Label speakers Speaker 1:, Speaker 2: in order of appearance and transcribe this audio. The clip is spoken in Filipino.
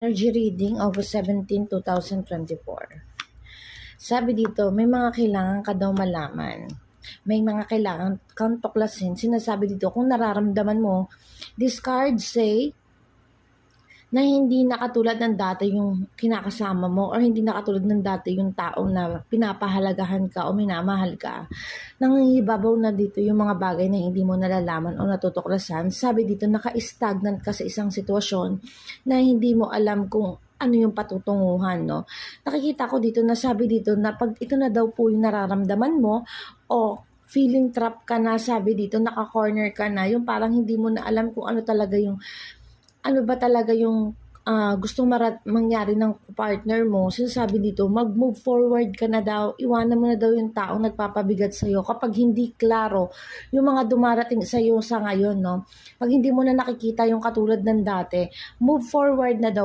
Speaker 1: Energy reading, August 17, 2024. Sabi dito, may mga kailangan ka daw malaman. May mga kailangan kang tuklasin. Sinasabi dito, kung nararamdaman mo, this card say na hindi na katulad ng dati yung kinakasama mo or hindi na katulad ng dati yung tao na pinapahalagahan ka o minamahal ka. Nangingibabaw na dito yung mga bagay na hindi mo nalalaman o natutuklasan. Sabi dito, naka-stagnant ka sa isang sitwasyon na hindi mo alam kung ano yung patutunguhan, no? Nakikita ko dito na sabi dito na pag ito na daw po yung nararamdaman mo o feeling trap ka na, sabi dito, naka-corner ka na, yung parang hindi mo na alam kung ano talaga yung ano ba talaga yung gustong mangyari ng partner mo. Sinasabi dito, mag-move forward ka na daw, iwanan mo na daw yung taong nagpapabigat sa'yo kapag hindi klaro yung mga dumarating sa'yo sa ngayon, no? Pag hindi mo na nakikita yung katulad ng dati, move forward na daw